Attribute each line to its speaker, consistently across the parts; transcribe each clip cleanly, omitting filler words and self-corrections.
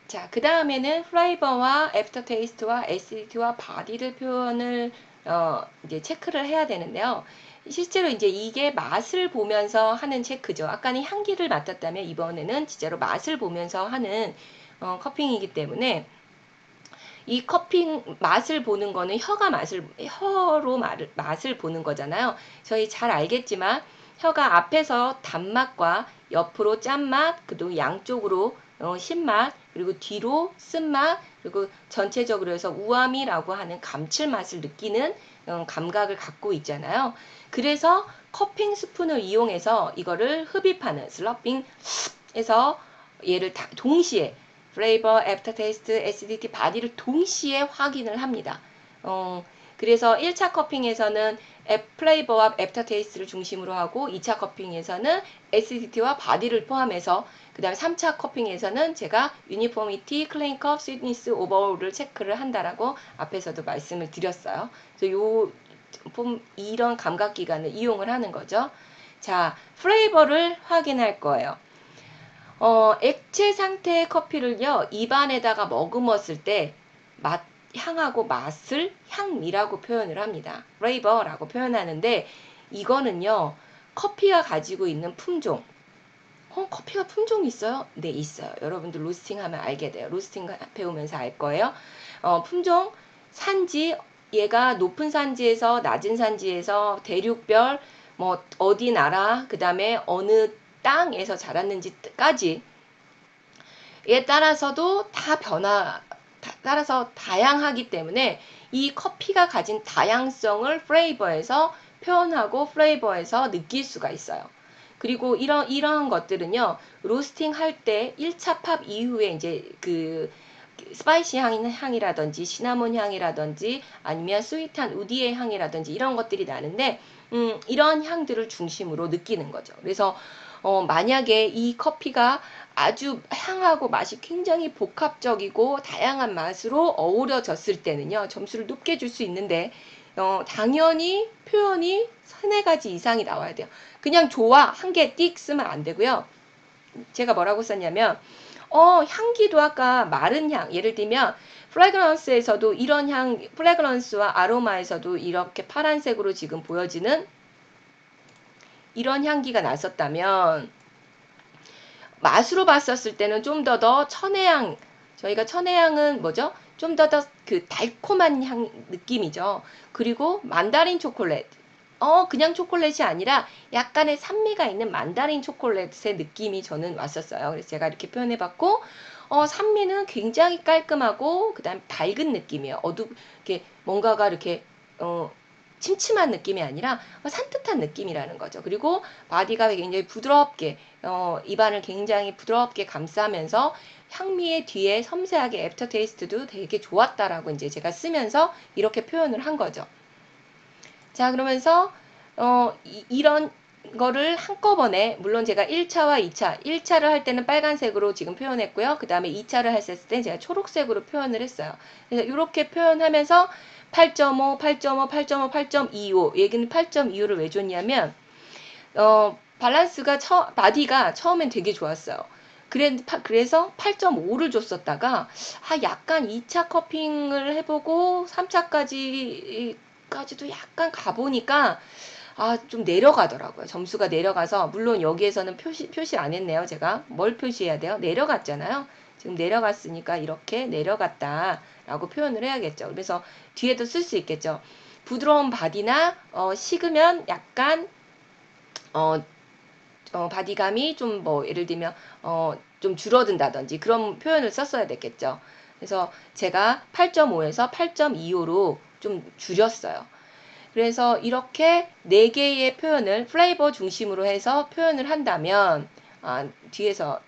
Speaker 1: 자, 그 다음에는 플레이버와 애프터 테이스트와 애시디티와 바디를 표현을 이제 체크를 해야 되는데요. 실제로 이제 이게 맛을 보면서 하는 체크죠. 아까는 향기를 맡았다면 이번에는 진짜로 맛을 보면서 하는 커핑이기 때문에 이 커핑 맛을 보는 거는 혀로 맛을 보는 거잖아요. 저희 잘 알겠지만 혀가 앞에서 단맛과 옆으로 짠맛, 그리고 양쪽으로 신맛, 그리고 뒤로 쓴맛, 그리고 전체적으로 해서 우아미라고 하는 감칠맛을 느끼는 감각을 갖고 있잖아요. 그래서 커핑 스푼을 이용해서 이거를 흡입하는 슬러핑에서 얘를 동시에 플레이버, 애프터 테이스트, 애시디티, 바디를 동시에 확인을 합니다. 그래서 1차 커핑에서는 플레이버와 애프터 테이스트를 중심으로 하고 2차 커핑에서는 애시디티와 바디를 포함해서 그 다음에 3차 커핑에서는 제가 유니포미티, 클레인컵, 스위트니스, 오버올을 체크를 한다라고 앞에서도 말씀을 드렸어요. 그래서 이런 감각 기관을 이용을 하는 거죠. 자, 플레이버를 확인할 거예요. 액체 상태의 커피를요, 입안에다가 머금었을 때 향하고 맛을 향미라고 표현을 합니다. 플레이버라고 표현하는데 이거는요, 커피가 가지고 있는 품종. 커피가 품종이 있어요? 네, 있어요. 여러분들 로스팅 하면 알게 돼요. 로스팅 배우면서 알 거예요. 품종, 산지, 얘가 높은 산지에서 낮은 산지에서 대륙별, 뭐 어디 나라, 그 다음에 어느 땅에서 자랐는지까지 에 따라서도 따라서 다양하기 때문에 이 커피가 가진 다양성을 플레이버에서 표현하고 플레이버에서 느낄 수가 있어요. 그리고 이런 것들은요, 로스팅 할 때 1차 팝 이후에 이제 스파이시 향이라든지 시나몬 향이라든지 아니면 스위트한 우디의 향이라든지 이런 것들이 나는데, 이런 향들을 중심으로 느끼는 거죠. 그래서 만약에 이 커피가 아주 향하고 맛이 굉장히 복합적이고 다양한 맛으로 어우러졌을 때는요, 점수를 높게 줄 수 있는데, 당연히 표현이 3-4가지 이상이 나와야 돼요. 그냥 좋아, 한 개 띡 쓰면 안 되고요. 제가 뭐라고 썼냐면, 향기도 아까 마른 향, 예를 들면, 프레그런스에서도 이런 프레그런스와 아로마에서도 이렇게 파란색으로 지금 보여지는 이런 향기가 났었다면, 맛으로 봤었을 때는 좀 더 천혜향, 저희가 천혜향은 뭐죠? 좀 더 그 달콤한 향 느낌이죠. 그리고 만다린 초콜릿. 그냥 초콜릿이 아니라 약간의 산미가 있는 만다린 초콜릿의 느낌이 저는 왔었어요. 그래서 제가 이렇게 표현해봤고, 산미는 굉장히 깔끔하고, 그 다음 밝은 느낌이에요. 이렇게 뭔가가 이렇게, 침침한 느낌이 아니라 산뜻한 느낌이라는 거죠. 그리고 바디가 굉장히 부드럽게 입안을 굉장히 부드럽게 감싸면서 향미의 뒤에 섬세하게 애프터 테이스트도 되게 좋았다라고 이제 제가 쓰면서 이렇게 표현을 한 거죠. 자, 그러면서 이런 거를 한꺼번에 물론 제가 1차와 2차, 1차를 할 때는 빨간색으로 지금 표현했고요. 그 다음에 2차를 했을 때 제가 초록색으로 표현을 했어요. 그래서 이렇게 표현하면서 8.5, 8.5, 8.5, 8.25 얘기는 8.25를 왜 줬냐면 밸런스가 바디가 처음엔 되게 좋았어요. 그래서 8.5를 줬었다가 약간 2차 커핑을 해보고 3차까지도 약간 가보니까 좀 내려가더라고요. 점수가 내려가서 물론 여기에서는 표시 안 했네요. 제가 뭘 표시해야 돼요? 내려갔잖아요. 지금 내려갔으니까 이렇게 내려갔다라고 표현을 해야겠죠. 그래서 뒤에도 쓸 수 있겠죠. 부드러운 바디나 식으면 약간 바디감이 좀 뭐 예를 들면 좀 줄어든다든지 그런 표현을 썼어야 됐겠죠. 그래서 제가 8.5에서 8.25로 좀 줄였어요. 그래서 이렇게 4개의 표현을 플레이버 중심으로 해서 표현을 한다면 뒤에서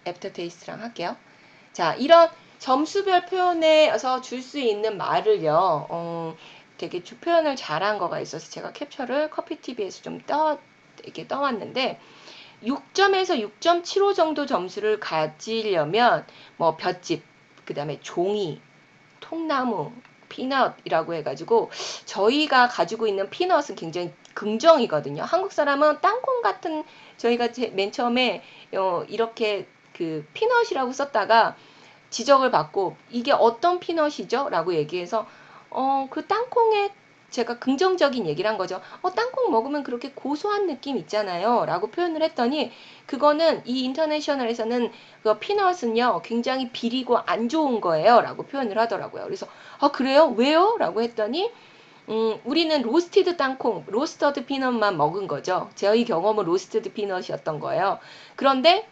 Speaker 1: 애프터 테이스트랑 할게요. 자, 이런 점수별 표현에서 줄 수 있는 말을요. 되게 표현을 잘한 거가 있어서 제가 캡처를 커피TV에서 좀 이렇게 떠왔는데 6점에서 6.75 정도 점수를 가지려면 뭐 볏짚, 그 다음에 종이, 통나무, 피넛이라고 해가지고 저희가 가지고 있는 피넛은 굉장히 긍정이거든요. 한국 사람은 땅콩 같은 저희가 맨 처음에 이렇게 그 피넛이라고 썼다가 지적을 받고 이게 어떤 피넛이죠? 라고 얘기해서 그 땅콩에 제가 긍정적인 얘기를 한 거죠. 땅콩 먹으면 그렇게 고소한 느낌 있잖아요. 라고 표현을 했더니 그거는 이 인터내셔널에서는 그 피넛은요 굉장히 비리고 안 좋은 거예요. 라고 표현을 하더라고요. 그래서 그래요? 왜요? 라고 했더니 우리는 로스티드 땅콩, 로스터드 피넛만 먹은 거죠. 저희 경험은 로스티드 피넛이었던 거예요. 그런데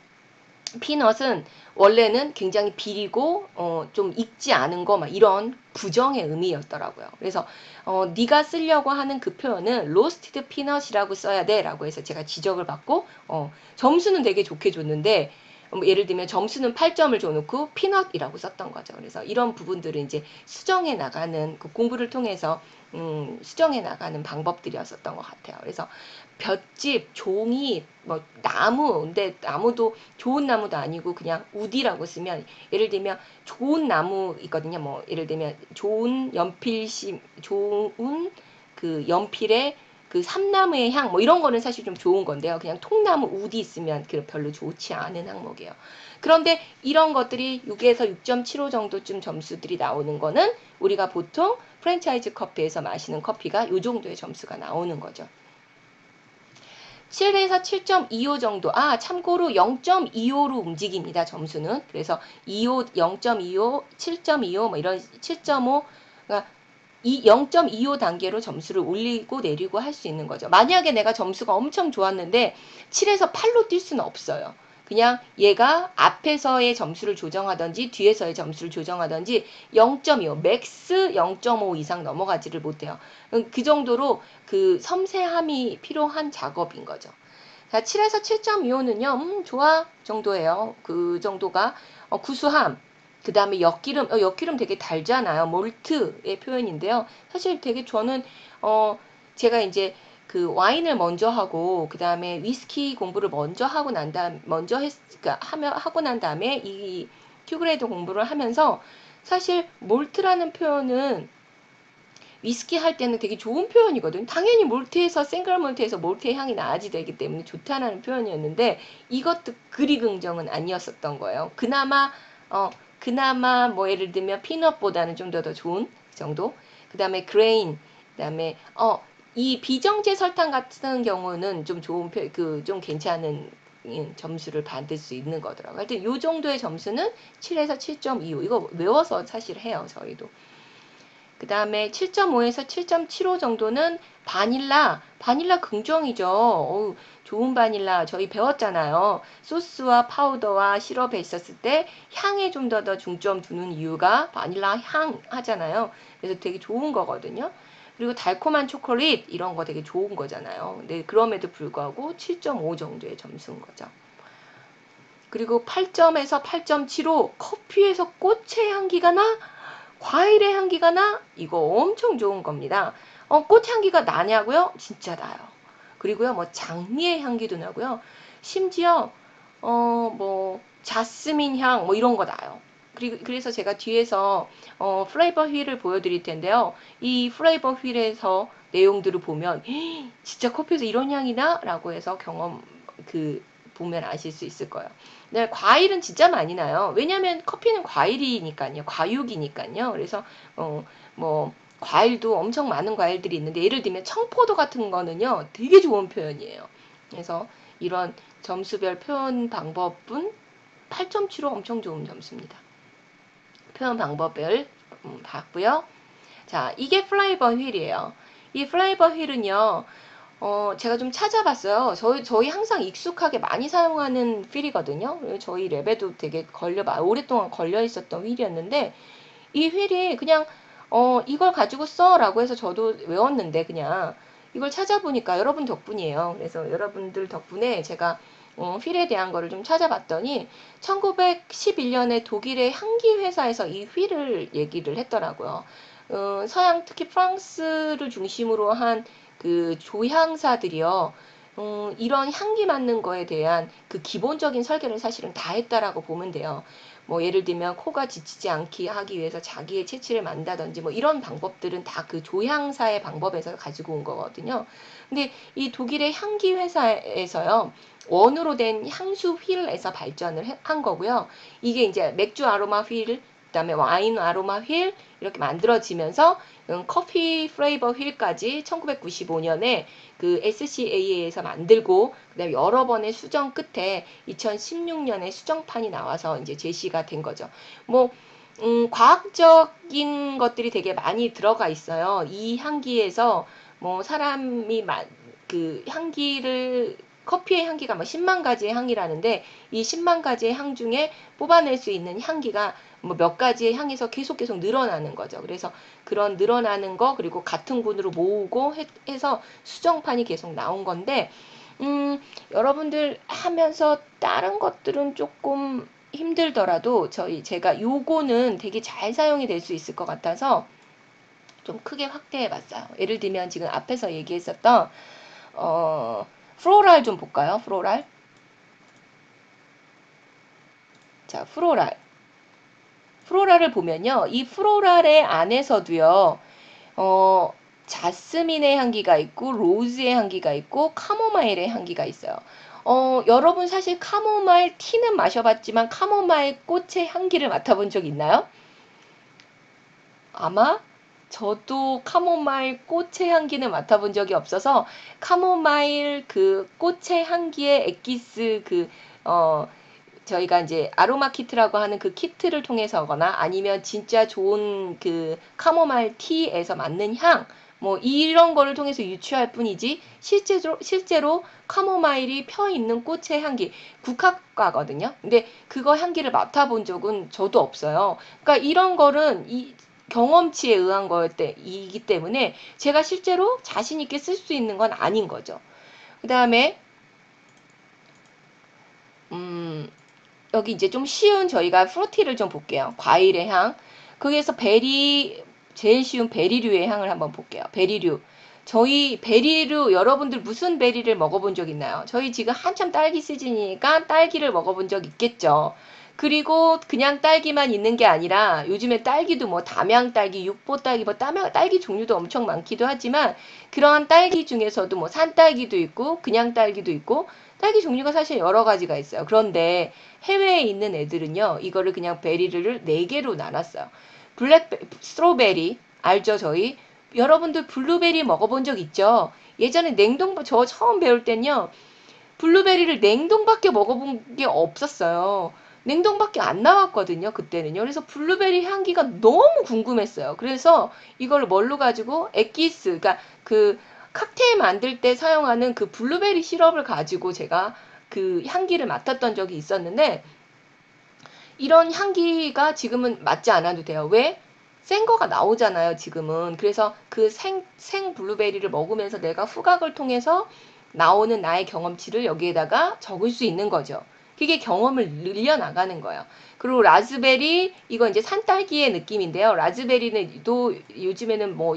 Speaker 1: 피넛은 원래는 굉장히 비리고 좀 익지 않은 거 막 이런 부정의 의미였더라고요. 그래서 네가 쓰려고 하는 그 표현은 로스티드 피넛이라고 써야 돼라고 해서 제가 지적을 받고 점수는 되게 좋게 줬는데 예를 들면 점수는 8점을 줘놓고 피넛이라고 썼던 거죠. 그래서 이런 부분들을 이제 수정해 나가는 그 공부를 통해서 수정해 나가는 방법들이었었던 것 같아요. 그래서 볏짚, 종이, 뭐 나무, 근데 나무도 좋은 나무도 아니고 그냥 우디라고 쓰면 예를 들면 좋은 나무 있거든요. 뭐 예를 들면 좋은 연필심, 좋은 그 연필의 그 삼나무의 향, 뭐 이런 거는 사실 좀 좋은 건데요. 그냥 통나무 우디 있으면 별로 좋지 않은 항목이에요. 그런데 이런 것들이 6에서 6.75 정도쯤 점수들이 나오는 거는 우리가 보통 프랜차이즈 커피에서 마시는 커피가 요 정도의 점수가 나오는 거죠. 7에서 7.25 정도. 참고로 0.25로 움직입니다. 점수는. 그래서 25, 0.25, 7.25, 뭐 이런 7.5, 그러니까 이 0.25 단계로 점수를 올리고 내리고 할 수 있는 거죠. 만약에 내가 점수가 엄청 좋았는데 7에서 8로 뛸 수는 없어요. 그냥 얘가 앞에서의 점수를 조정하든지 뒤에서의 점수를 조정하든지 0.25, 맥스 0.5 이상 넘어가지를 못해요. 그 정도로 그 섬세함이 필요한 작업인 거죠. 자, 7에서 7.25는요, 좋아 정도예요. 그 정도가 구수함, 그 다음에 엿기름, 엿기름 되게 달잖아요. 몰트의 표현인데요. 사실 되게 저는 제가 이제 그 와인을 먼저 하고 그 다음에 위스키 공부를 먼저 하고 난 다음 그러니까 하고 난 다음에 이 큐그레이드 공부를 하면서 사실 몰트라는 표현은 위스키 할 때는 되게 좋은 표현이거든. 당연히 몰트에서 생글 몰트에서 몰트의 향이 나야지 되기 때문에 좋다는 표현이었는데 이것도 그리 긍정은 아니었었던 거예요. 그나마 뭐 예를 들면 피넛보다는 좀 더 좋은 정도. 그다음에 그레인, 그다음에 이 비정제 설탕 같은 경우는 좀 좋은 좀 괜찮은 점수를 받을 수 있는 거더라고요. 하여튼 요 정도의 점수는 7에서 7.25. 이거 외워서 사실 해요, 저희도. 그 다음에 7.5에서 7.75 정도는 바닐라 긍정이죠. 좋은 바닐라 저희 배웠잖아요. 소스와 파우더와 시럽에 있었을 때 향에 좀 더 중점 두는 이유가 바닐라 향 하잖아요. 그래서 되게 좋은 거거든요. 그리고 달콤한 초콜릿 이런 거 되게 좋은 거잖아요. 근데 그럼에도 불구하고 7.5 정도의 점수인 거죠. 그리고 8점에서 8.75 커피에서 꽃의 향기가 나? 과일의 향기가 나? 이거 엄청 좋은 겁니다. 꽃향기가 나냐고요? 진짜 나요. 그리고요, 뭐 장미의 향기도 나고요. 심지어 뭐 자스민 향 뭐 이런 거 나요. 그래서 제가 뒤에서 플레이버 휠을 보여드릴 텐데요. 이 플레이버 휠에서 내용들을 보면 진짜 커피에서 이런 향이 나? 라고 해서 보면 아실 수 있을 거예요. 네, 과일은 진짜 많이 나요. 왜냐면 커피는 과일이니까요. 과육이니까요. 그래서 뭐 과일도 엄청 많은 과일들이 있는데 예를 들면 청포도 같은 거는요. 되게 좋은 표현이에요. 그래서 이런 점수별 표현 방법은 8.75 엄청 좋은 점수입니다. 표현 방법을 봤고요. 자, 이게 플라이버 휠이에요. 이 플라이버 휠은요. 제가 좀 찾아봤어요. 저희 항상 익숙하게 많이 사용하는 휠이거든요. 저희 랩에도 되게 오랫동안 걸려 있었던 휠이었는데, 이 휠이 그냥, 이걸 가지고 써라고 해서 저도 외웠는데, 그냥, 이걸 찾아보니까 여러분 덕분이에요. 그래서 여러분들 덕분에 제가, 휠에 대한 거를 좀 찾아봤더니, 1911년에 독일의 향기 회사에서 이 휠을 얘기를 했더라고요. 서양 특히 프랑스를 중심으로 한 그 조향사들이요. 이런 향기 맡는 거에 대한 그 기본적인 설계를 사실은 다 했다라고 보면 돼요. 뭐 예를 들면 코가 지치지 않게 하기 위해서 자기의 채취를 만다든지 뭐 이런 방법들은 다 그 조향사의 방법에서 가지고 온 거거든요. 근데 이 독일의 향기 회사에서요. 원으로 된 향수 휠에서 발전을 한 거고요. 이게 이제 맥주 아로마 휠, 그다음에 와인 아로마 휠 이렇게 만들어지면서 커피 플레이버 휠까지 1995년에 그 SCA에서 만들고 그다음에 여러 번의 수정 끝에 2016년에 수정판이 나와서 이제 제시가 된 거죠. 뭐 과학적인 것들이 되게 많이 들어가 있어요. 이 향기에서 뭐 사람이 그 향기를 커피의 향기가 뭐 10만 가지의 향이라는데 이 10만 가지의 향 중에 뽑아낼 수 있는 향기가 뭐 몇 가지의 향에서 계속 늘어나는 거죠. 그래서 그런 늘어나는 거 그리고 같은 군으로 모으고 해서 수정판이 계속 나온 건데 여러분들 하면서 다른 것들은 조금 힘들더라도 제가 요거는 되게 잘 사용이 될 수 있을 것 같아서 좀 크게 확대해 봤어요. 예를 들면 지금 앞에서 얘기했었던 플로랄 좀 볼까요? 플로랄. 자, 플로랄을 보면요. 이 플로랄의 안에서도요. 어, 자스민의 향기가 있고 로즈의 향기가 있고 카모마일의 향기가 있어요. 여러분 사실 카모마일 티는 마셔봤지만 카모마일 꽃의 향기를 맡아본 적 있나요? 아마 저도 카모마일 꽃의 향기는 맡아본 적이 없어서 카모마일 그 꽃의 향기의 엑기스 저희가 이제 아로마 키트라고 하는 그 키트를 통해서거나 아니면 진짜 좋은 그 카모마일 티에서 맞는 향, 뭐 이런 거를 통해서 유추할 뿐이지 실제로 카모마일이 펴 있는 꽃의 향기 국화과거든요. 근데 그거 향기를 맡아본 적은 저도 없어요. 그러니까 이런 거는 이 경험치에 의한 거이기 때문에 제가 실제로 자신 있게 쓸 수 있는 건 아닌 거죠. 그 다음에 여기 이제 좀 쉬운 저희가 프루티를 좀 볼게요. 과일의 향. 거기에서 제일 쉬운 베리류의 향을 한번 볼게요. 베리류. 저희 베리류, 여러분들 무슨 베리를 먹어본 적 있나요? 저희 지금 한참 딸기 시즌이니까 딸기를 먹어본 적 있겠죠. 그리고 그냥 딸기만 있는 게 아니라 요즘에 딸기도 뭐 담양 딸기, 육보 딸기, 뭐 딸기 종류도 엄청 많기도 하지만 그러한 딸기 중에서도 뭐 산딸기도 있고 그냥 딸기도 있고 딸기 종류가 사실 여러 가지가 있어요. 그런데 해외에 있는 애들은요, 이거를 그냥 베리를 4개로 나눴어요. 스트로베리, 알죠, 저희? 여러분들 블루베리 먹어본 적 있죠? 예전에 저 처음 배울 땐요, 블루베리를 냉동밖에 먹어본 게 없었어요. 냉동밖에 안 나왔거든요, 그때는요. 그래서 블루베리 향기가 너무 궁금했어요. 그래서 이걸 뭘로 가지고 엑기스, 그러니까 그 칵테일 만들 때 사용하는 그 블루베리 시럽을 가지고 제가 그 향기를 맡았던 적이 있었는데 이런 향기가 지금은 맡지 않아도 돼요. 왜? 센 거가 나오잖아요, 지금은. 그래서 그 생 블루베리를 먹으면서 내가 후각을 통해서 나오는 나의 경험치를 여기에다가 적을 수 있는 거죠. 그게 경험을 늘려나가는 거예요. 그리고 라즈베리, 이거 이제 산딸기의 느낌인데요. 라즈베리는 또 요즘에는 뭐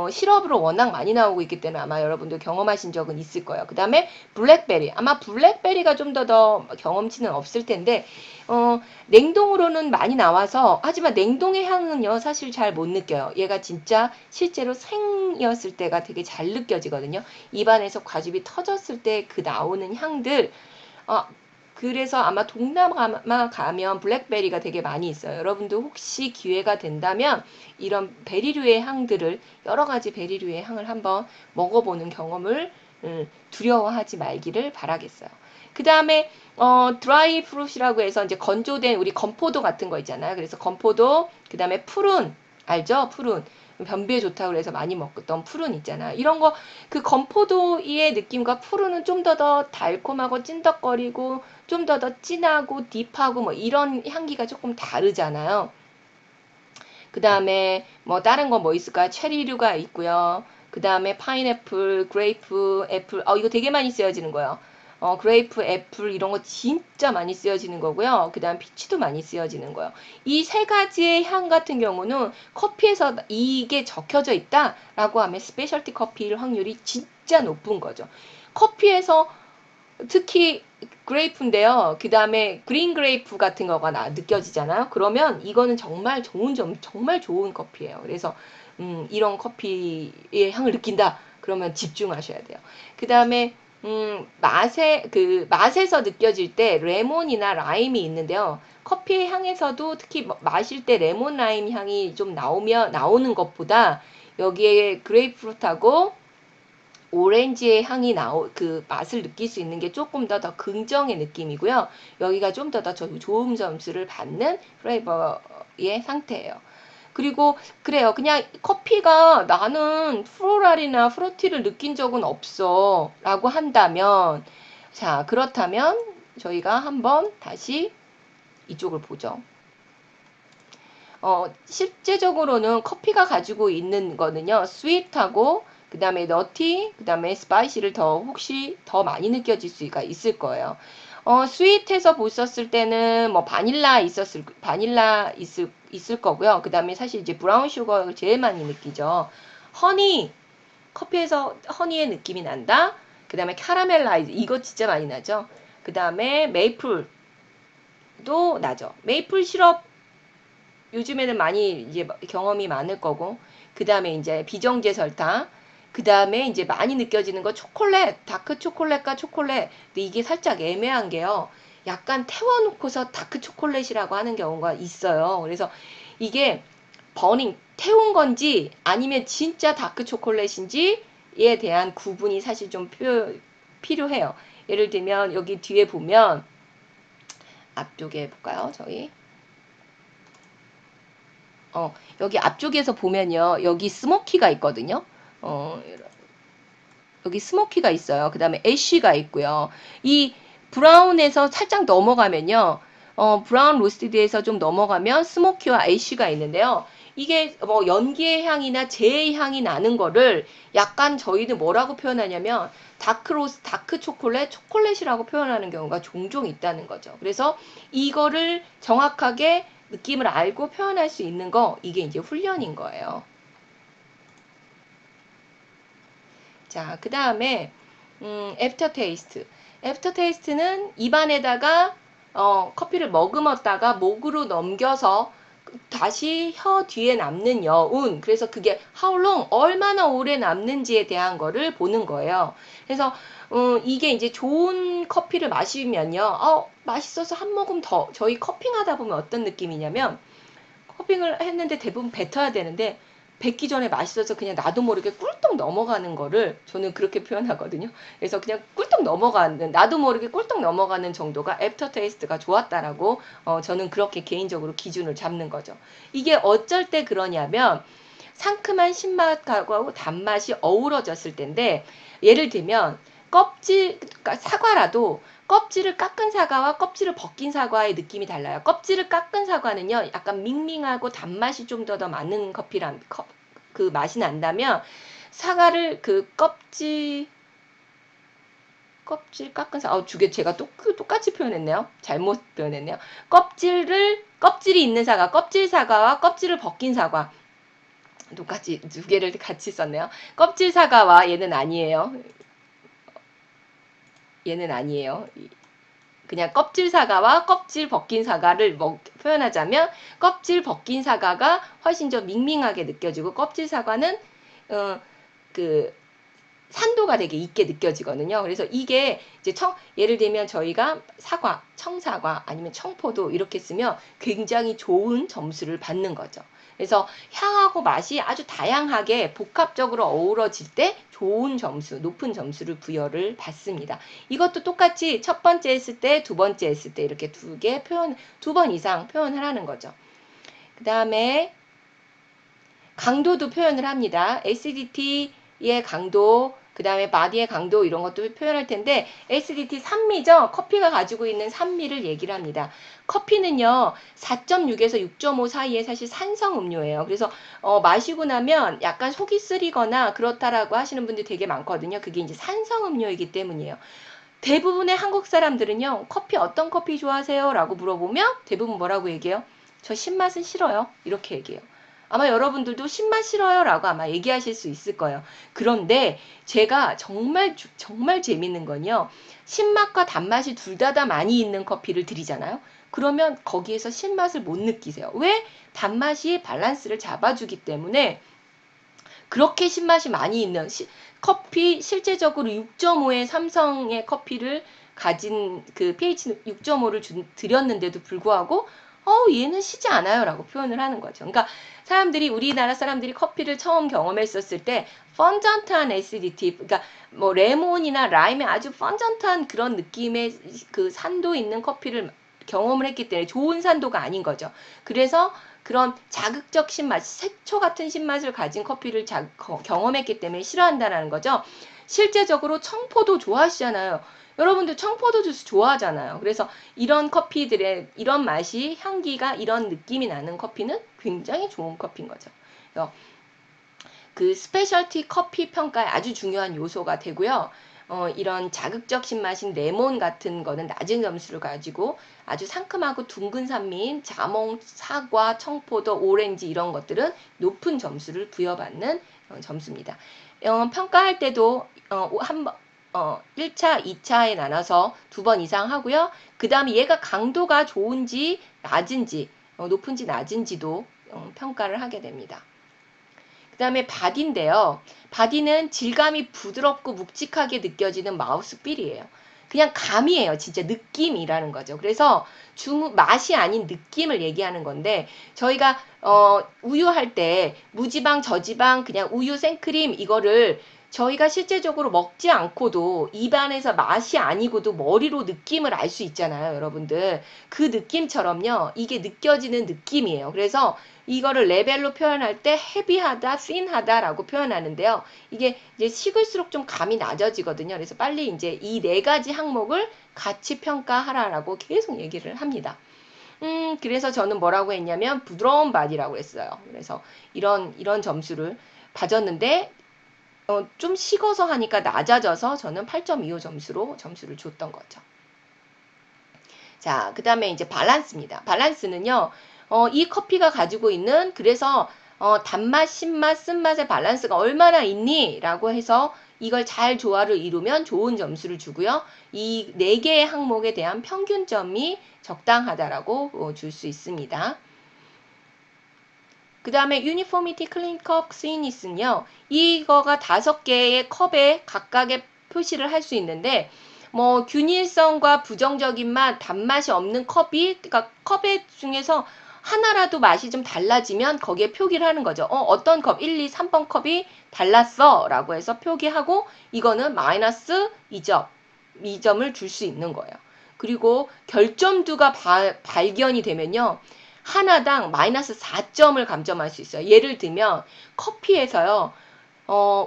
Speaker 1: 시럽으로 워낙 많이 나오고 있기 때문에 아마 여러분도 경험하신 적은 있을 거예요. 그 다음에 블랙베리. 아마 블랙베리가 좀 더 경험치는 없을 텐데, 냉동으로는 많이 나와서, 하지만 냉동의 향은요, 사실 잘 못 느껴요. 얘가 진짜 실제로 생이었을 때가 되게 잘 느껴지거든요. 입안에서 과즙이 터졌을 때 그 나오는 향들, 어, 그래서 아마 동남아 가면 블랙베리가 되게 많이 있어요. 여러분도 혹시 기회가 된다면 이런 베리류의 향들을 여러 가지 베리류의 향을 한번 먹어보는 경험을 두려워하지 말기를 바라겠어요. 그 다음에 드라이 프루시라고 해서 이제 건조된 우리 건포도 같은 거 있잖아요. 그래서 건포도, 그 다음에 푸른, 알죠? 푸른. 변비에 좋다고 그래서 많이 먹던 푸른 있잖아요. 이런 거, 그 건포도의 느낌과 푸른은 좀 더 달콤하고 찐덕거리고 좀 더 진하고 딥하고 뭐 이런 향기가 조금 다르잖아요. 그 다음에 뭐 다른 거 뭐 있을까요? 체리류가 있고요. 그 다음에 파인애플, 그레이프, 애플. 이거 되게 많이 쓰여지는 거예요. 그레이프, 애플 이런 거 진짜 많이 쓰여지는 거고요. 그 다음 피치도 많이 쓰여지는 거예요. 이 세 가지의 향 같은 경우는 커피에서 이게 적혀져 있다라고 하면 스페셜티 커피일 확률이 진짜 높은 거죠. 커피에서 특히 그레이프인데요. 그 다음에 그린 그레이프 같은 거가 느껴지잖아요. 그러면 이거는 정말 좋은 정말 좋은 커피예요. 그래서 이런 커피의 향을 느낀다. 그러면 집중하셔야 돼요. 그 다음에 맛에서 느껴질 때 레몬이나 라임이 있는데요. 커피의 향에서도 특히 마실 때 레몬 라임 향이 좀 나오는 것보다 여기에 그레이프루트하고 오렌지의 향이 그 맛을 느낄 수 있는 게 조금 더 긍정의 느낌이고요. 여기가 좀 더 좋은 점수를 받는 플레이버의 상태예요. 그리고 그래요. 그냥 커피가 나는 플로랄이나 프루티를 느낀 적은 없어 라고 한다면, 자, 그렇다면 저희가 한번 다시 이쪽을 보죠. 실제적으로는 커피가 가지고 있는 거는요, 스윗하고 그 다음에 너티, 그 다음에 스파이시를 혹시 더 많이 느껴질 수가 있을 거예요. 스윗해서 보셨을 때는 뭐 바닐라 있을 거고요. 그 다음에 사실 이제 브라운 슈거를 제일 많이 느끼죠. 허니, 커피에서 허니의 느낌이 난다. 그 다음에 캐러멜라이즈, 이거 진짜 많이 나죠. 그 다음에 메이플도 나죠. 메이플 시럽 요즘에는 많이 이제 경험이 많을 거고, 그 다음에 이제 비정제 설탕, 그 다음에 이제 많이 느껴지는 거 초콜릿, 다크 초콜릿과 초콜릿. 근데 이게 살짝 애매한 게요. 약간 태워놓고서 다크 초콜릿이라고 하는 경우가 있어요. 그래서 이게 태운 건지 아니면 진짜 다크 초콜릿인지에 대한 구분이 사실 좀 필요해요. 예를 들면 여기 뒤에 보면 앞쪽에 볼까요? 저희. 여기 앞쪽에서 보면요. 여기 스모키가 있거든요. 어, 여기 스모키가 있어요. 그 다음에 애쉬가 있고요. 이 브라운에서 살짝 넘어가면요. 브라운 로스티드에서 좀 넘어가면 스모키와 애쉬가 있는데요. 이게 뭐 연기의 향이나 재의 향이 나는 거를 약간 저희는 뭐라고 표현하냐면 다크 초콜릿이라고 표현하는 경우가 종종 있다는 거죠. 그래서 이거를 정확하게 느낌을 알고 표현할 수 있는 거, 이게 이제 훈련인 거예요. 자, 그 다음에 애프터 테이스트. 애프터 테이스트는 입안에다가 커피를 머금었다가 목으로 넘겨서 다시 혀 뒤에 남는 여운. 그래서 그게 how long, 얼마나 오래 남는지에 대한 거를 보는 거예요. 그래서 이게 이제 좋은 커피를 마시면요. 맛있어서 한 모금 더. 저희 커핑하다 보면 어떤 느낌이냐면 커핑을 했는데 대부분 뱉어야 되는데 뱉기 전에 맛있어서 그냥 나도 모르게 꿀떡 넘어가는 거를 저는 그렇게 표현하거든요. 그래서 그냥 꿀떡 넘어가는, 나도 모르게 꿀떡 넘어가는 정도가 애프터 테이스트가 좋았다라고 저는 그렇게 개인적으로 기준을 잡는 거죠. 이게 어쩔 때 그러냐면 상큼한 신맛하고 단맛이 어우러졌을 때인데, 예를 들면 그러니까 사과라도 껍질을 깎은 사과와 껍질을 벗긴 사과의 느낌이 달라요. 껍질을 깎은 사과는요, 약간 밍밍하고 단맛이 좀 더 많은 그 맛이 난다면, 사과를 그 껍질 깎은 사과, 두개 제가 똑같이 표현했네요. 잘못 표현했네요. 껍질이 있는 사과, 껍질 사과와 껍질을 벗긴 사과. 똑같이 두 개를 같이 썼네요. 껍질 사과와 얘는 아니에요. 얘는 아니에요. 그냥 껍질 사과와 껍질 벗긴 사과를 표현하자면 껍질 벗긴 사과가 훨씬 더 밍밍하게 느껴지고 껍질 사과는 그 산도가 되게 있게 느껴지거든요. 그래서 이게 이제 예를 들면 저희가 청사과 아니면 청포도 이렇게 쓰면 굉장히 좋은 점수를 받는 거죠. 그래서 향하고 맛이 아주 다양하게 복합적으로 어우러질 때 좋은 점수, 높은 점수를 부여를 받습니다. 이것도 똑같이 첫 번째 했을 때, 두 번째 했을 때 이렇게 두 번 이상 표현을 하는 거죠. 그 다음에 강도도 표현을 합니다. acidity의 강도, 그 다음에 body의 강도 이런 것도 표현할 텐데 acidity 산미죠. 커피가 가지고 있는 산미를 얘기를 합니다. 커피는요 4.6에서 6.5 사이에 사실 산성 음료예요. 그래서 마시고 나면 약간 속이 쓰리거나 그렇다라고 하시는 분들이 되게 많거든요. 그게 이제 산성 음료이기 때문이에요. 대부분의 한국 사람들은요 어떤 커피 좋아하세요? 라고 물어보면 대부분 뭐라고 얘기해요? 저 신맛은 싫어요. 이렇게 얘기해요. 아마 여러분들도 신맛 싫어요 라고 아마 얘기하실 수 있을 거예요. 그런데 제가 정말 재밌는 건요. 신맛과 단맛이 둘 다 많이 있는 커피를 드리잖아요. 그러면 거기에서 신맛을 못 느끼세요. 왜? 단맛이 밸런스를 잡아주기 때문에 그렇게 신맛이 많이 있는 커피 실제적으로 6.5의 삼성의 커피를 가진 그 pH 6.5를 드렸는데도 불구하고 얘는 시지 않아요 라고 표현을 하는 거죠. 그러니까 우리나라 사람들이 커피를 처음 경험했었을 때 펀전트한 애시디티, 그러니까 뭐 레몬이나 라임의 아주 펀전트한 그런 느낌의 그 산도 있는 커피를 경험을 했기 때문에 좋은 산도가 아닌 거죠. 그래서 그런 자극적 신맛, 색초 같은 신맛을 가진 커피를 경험했기 때문에 싫어한다는 거죠. 실제적으로 청포도 좋아하시잖아요. 여러분들 청포도 주스 좋아하잖아요. 그래서 이런 커피들의 이런 맛이, 향기가, 이런 느낌이 나는 커피는 굉장히 좋은 커피인 거죠. 그래서 그 스페셜티 커피 평가에 아주 중요한 요소가 되고요. 이런 자극적 신맛인 레몬 같은 거는 낮은 점수를 가지고 아주 상큼하고 둥근 산미인 자몽, 사과, 청포도, 오렌지 이런 것들은 높은 점수를 부여받는 점수입니다. 평가할 때도 1차, 2차에 나눠서 2번 이상 하고요. 그 다음에 얘가 강도가 좋은지 낮은지, 높은지 낮은지도 평가를 하게 됩니다. 그 다음에 바디인데요. 바디는 질감이 부드럽고 묵직하게 느껴지는 마우스필이에요. 그냥 감이에요. 진짜 느낌이라는 거죠. 그래서 맛이 아닌 느낌을 얘기하는 건데 저희가 우유 할 때 무지방, 저지방, 그냥 우유 생크림 이거를 저희가 실제적으로 먹지 않고도 입안에서 맛이 아니고도 머리로 느낌을 알 수 있잖아요, 여러분들. 그 느낌처럼요. 이게 느껴지는 느낌이에요. 그래서 이거를 레벨로 표현할 때 헤비하다, 씬하다라고 표현하는데요. 이게 이제 식을수록 좀 감이 낮아지거든요. 그래서 빨리 이제 이 네 가지 항목을 같이 평가하라라고 계속 얘기를 합니다. 그래서 저는 뭐라고 했냐면 부드러운 바디라고 했어요. 그래서 이런 점수를 봐줬는데 좀 식어서 하니까 낮아져서 저는 8.25 점수로 점수를 줬던 거죠. 자, 그 다음에 이제 밸런스입니다. 밸런스는요, 이 커피가 가지고 있는, 그래서, 단맛, 신맛, 쓴맛의 밸런스가 얼마나 있니? 라고 해서 이걸 잘 조화를 이루면 좋은 점수를 주고요. 이 4개의 항목에 대한 평균점이 적당하다라고 줄 수 있습니다. 그 다음에 유니포미티, 클린컵, 스위니스는요. 이거가 5개의 컵에 각각의 표시를 할 수 있는데 뭐 균일성과 부정적인 맛, 단맛이 없는 컵이 그러니까 컵의 중에서 하나라도 맛이 좀 달라지면 거기에 표기를 하는 거죠. 어떤 컵 1, 2, 3번 컵이 달랐어 라고 해서 표기하고 이거는 마이너스 2점을 줄 수 있는 거예요. 그리고 결점두가 발견이 되면요. 하나당 마이너스 4점을 감점할 수 있어요. 예를 들면 커피에서요.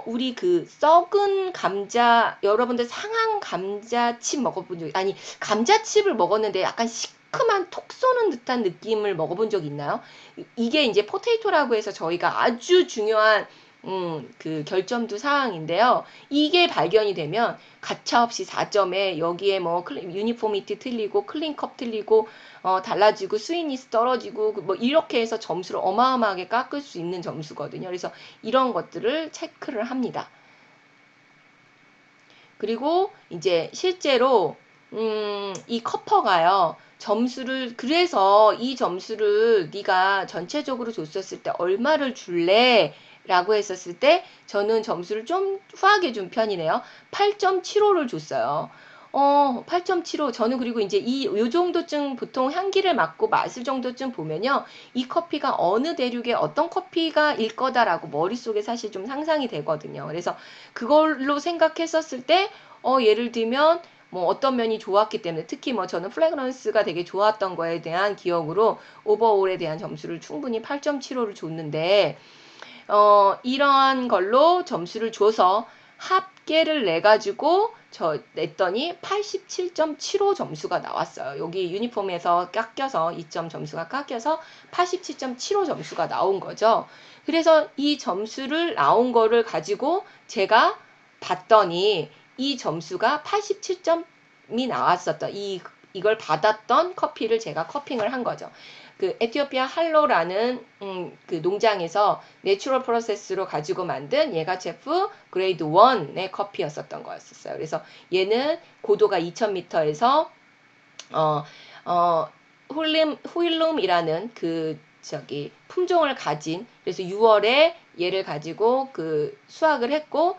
Speaker 1: 우리 그 썩은 감자, 여러분들 상한 감자칩 먹어본 적, 아니, 감자칩을 먹었는데 약간 시큼한 톡 쏘는 듯한 느낌을 먹어본 적 있나요? 이게 이제 포테이토라고 해서 저희가 아주 중요한 그 결점도 사항인데요. 이게 발견이 되면 가차없이 4점에 여기에 뭐 유니포미티 틀리고 클린컵 틀리고 달라지고 스위니스 떨어지고 뭐 이렇게 해서 점수를 어마어마하게 깎을 수 있는 점수거든요. 그래서 이런 것들을 체크를 합니다. 그리고 이제 실제로 이 커퍼가요. 점수를 그래서 이 점수를 네가 전체적으로 줬었을 때 얼마를 줄래? 라고 했었을 때 저는 점수를 좀 후하게 준 편이네요. 8.75를 줬어요. 8.75. 저는 그리고 이제 요 정도쯤 보통 향기를 맡고 맛을 정도쯤 보면요. 이 커피가 어느 대륙의 어떤 커피가 일 거다라고 머릿속에 사실 좀 상상이 되거든요. 그래서 그걸로 생각했었을 때, 예를 들면, 뭐 어떤 면이 좋았기 때문에 특히 뭐 저는 플래그런스가 되게 좋았던 거에 대한 기억으로 오버올에 대한 점수를 충분히 8.75를 줬는데 이러한 걸로 점수를 줘서 합계를 내가지고 냈더니 87.75 점수가 나왔어요. 여기 유니폼에서 깎여서 2점 점수가 깎여서 87.75 점수가 나온 거죠. 그래서 이 점수를 나온 거를 가지고 제가 봤더니 이 점수가 87점이 나왔었다. 이 이걸 받았던 커피를 제가 커핑을 한 거죠. 그 에티오피아 할로라는 그 농장에서 내추럴 프로세스로 가지고 만든 예가체프 그레이드 1의 커피였었던 거였었어요. 그래서 얘는 고도가 2000m에서 어, 어, 후일룸이라는 그 저기 품종을 가진, 그래서 6월에 얘를 가지고 그 수확을 했고,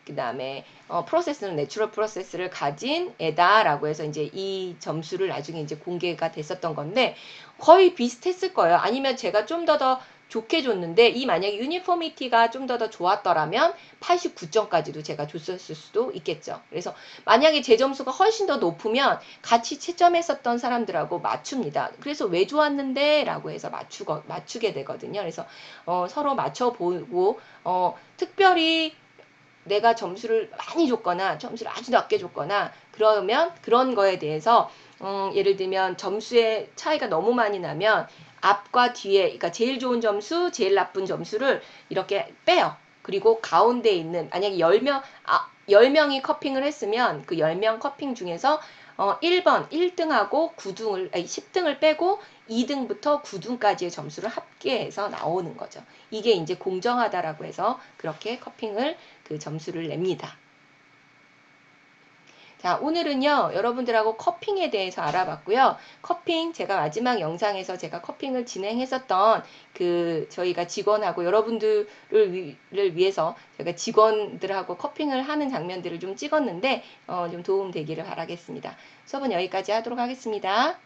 Speaker 1: 그 다음에 프로세스는 내추럴 프로세스를 가진 애다라고 해서 이제 이 점수를 나중에 이제 공개가 됐었던 건데 거의 비슷했을 거예요. 아니면 제가 좀 더 좋게 줬는데 이 만약에 유니포미티가 좀 더 좋았더라면 89점까지도 제가 줬을 수도 있겠죠. 그래서 만약에 제 점수가 훨씬 더 높으면 같이 채점했었던 사람들하고 맞춥니다. 그래서 왜 좋았는데? 라고 해서 맞추게 되거든요. 그래서 서로 맞춰보고 특별히 내가 점수를 많이 줬거나 점수를 아주 낮게 줬거나 그러면 그런 거에 대해서 예를 들면 점수의 차이가 너무 많이 나면 앞과 뒤에 그러니까 제일 좋은 점수, 제일 나쁜 점수를 이렇게 빼요. 그리고 가운데 있는 만약에 10명이 커핑을 했으면 그 10명 커핑 중에서 1번 1등하고 9등을 아니 10등을 빼고 2등부터 9등까지의 점수를 합계해서 나오는 거죠. 이게 이제 공정하다라고 해서 그렇게 커핑을 그 점수를 냅니다. 자, 오늘은요, 여러분들하고 커핑에 대해서 알아봤고요. 커핑, 제가 마지막 영상에서 제가 커핑을 진행했었던 저희가 직원하고 여러분들을 위해서 제가 직원들하고 커핑을 하는 장면들을 좀 찍었는데, 좀 도움 되기를 바라겠습니다. 수업은 여기까지 하도록 하겠습니다.